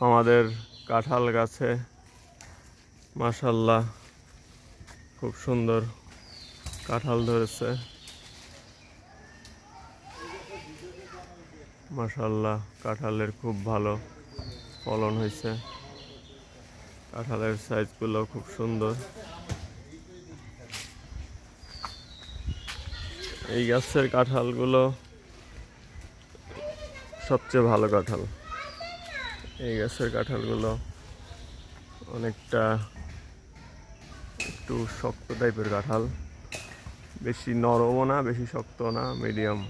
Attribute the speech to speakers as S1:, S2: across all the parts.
S1: আমাদের কাঁঠাল গাছে মাশাআল্লাহ খুব সুন্দর কাঁঠাল ধরেছে। মাশাআল্লাহ কাঁঠালের খুব ভালো ফলন হয়েছে। কাঁঠালের সাইজগুলো খুব সুন্দর। এই গাছের কাঁঠালগুলো সবচেয়ে ভালো কাঁঠাল। এই গাছের কাঁঠালগুলো অনেকটা একটু শক্ত টাইপের কাঁঠাল, বেশি নরমও না বেশি শক্ত না, মিডিয়াম,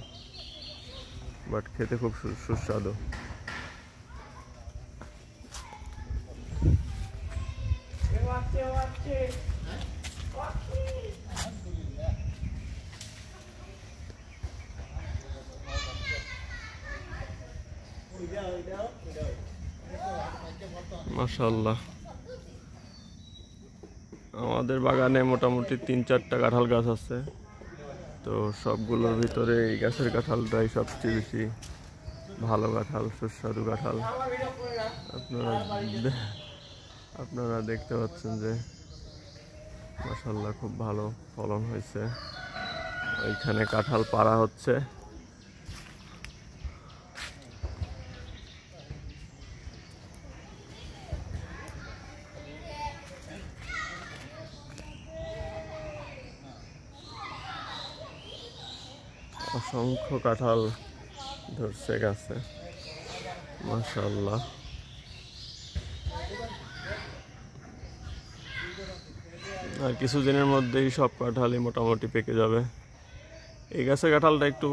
S1: বাট খেতে খুব সুস্বাদু। মাশাআল্লাহ আমাদের বাগানে মোটামুটি 3-4টা কাঁঠাল গাছ আছে, তো সবগুলোর ভিতরে এই গাছের কাঁঠালটাই সবচেয়ে বেশি ভালো কাঁঠাল, সুস্বাদু কাঁঠাল। আপনারা দেখতে পাচ্ছেন যে মাশাআল্লাহ খুব ভালো ফলন হয়েছে। ওইখানে কাঁঠাল পাড়া হচ্ছে। অসংখ্য কাঁঠাল ধরছে গাছে মাশাআল্লাহ। আর কিছুদিনের মধ্যেই সব কাঁঠালই মোটামুটি পেকে যাবে। এই গাছের কাঁঠালটা একটু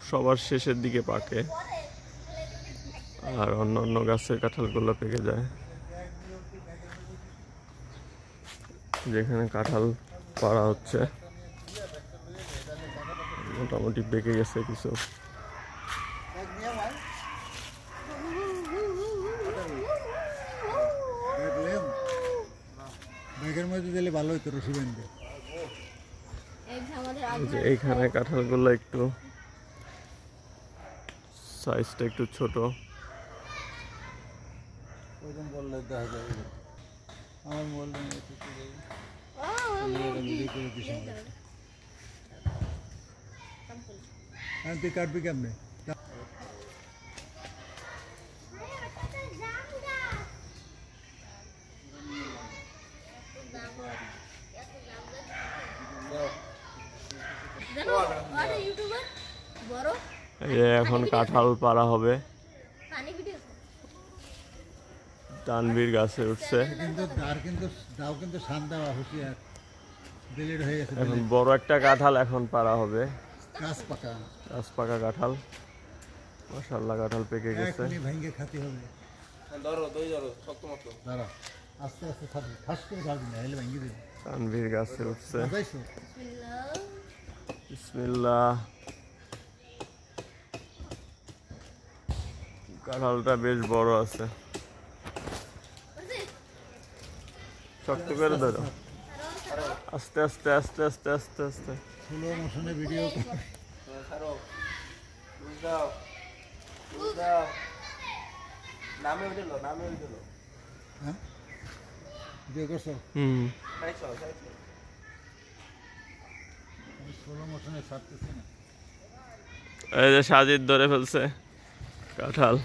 S1: সবার শেষের দিকে পাকে, আর অন্য অন্য গাছের কাঁঠালগুলো পেকে যায়। যেখানে কাঁঠাল পাড়া হচ্ছে মোটামুটি পেকে গেছে কিছু। এইখানে কাঁঠালগুলো একটু সাইজটা একটু ছোট।
S2: তুই কাটবি কেমনে?
S1: এখন কাঁঠাল পাড়া হবে। তানভীর গাছে উঠছে। এখন বড় একটা কাঁঠাল এখন পাড়া হবে। গাছ পাকা কাঁঠাল মাশাআল্লাহ, কাঁঠাল পেকে গেছে। তানভীর গাছে উঠছে। বিসমিল্লাহ। কাঁঠালটা বেশ বড় আছে, শক্ত করে ধরো, আস্তে আস্তে আস্তে আস্তে আস্তে আস্তে।
S2: স্লো মোশনে ভিডিও
S1: এই যে সাজিদ ধরে ফেলছে কাঁঠাল।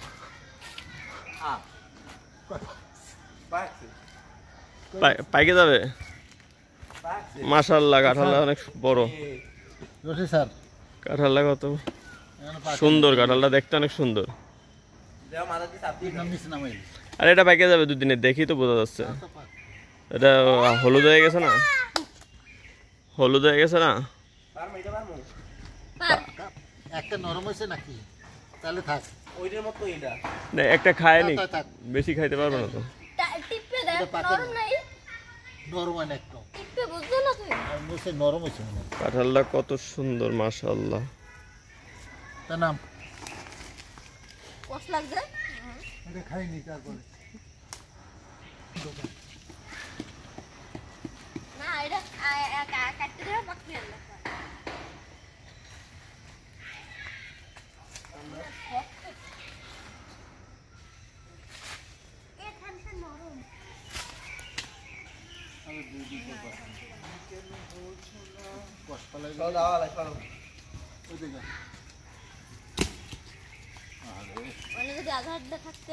S1: পাইকে যাবে মাশাআল্লাহ। কাঁঠালটা অনেক বড়। কাঁঠালটা কত সুন্দর, কাঁঠালটা দেখতে অনেক সুন্দর। আর এটা পাইকে যাবে দুদিনে, দেখি তো বোঝা যাচ্ছে। এটা হলুদ হয়ে গেছে না, হলুদ হয়ে গেছে না।
S2: একটা নরম হয়েছে নাকি? তাহলে থাক, ওইটার মতো এটা
S1: না, একটা খায়নি, বেশি খাইতে পারবে না তো।
S2: টিপে দেখ, নরম নাই, নরম না একটু টিপে বুঝছো না তুই? আর মুছে নরম হইছে মনে।
S1: কাঁঠালটা কত সুন্দর মাশাআল্লাহ।
S2: তার নাম কষ্ট লাগছে। এটা খাইনি তারপরে না, এটা কাটতে দেব, বাকি আল্লাহ। কষ্টপালাই ওইদিকে
S3: মানে যদি আধার থাকতে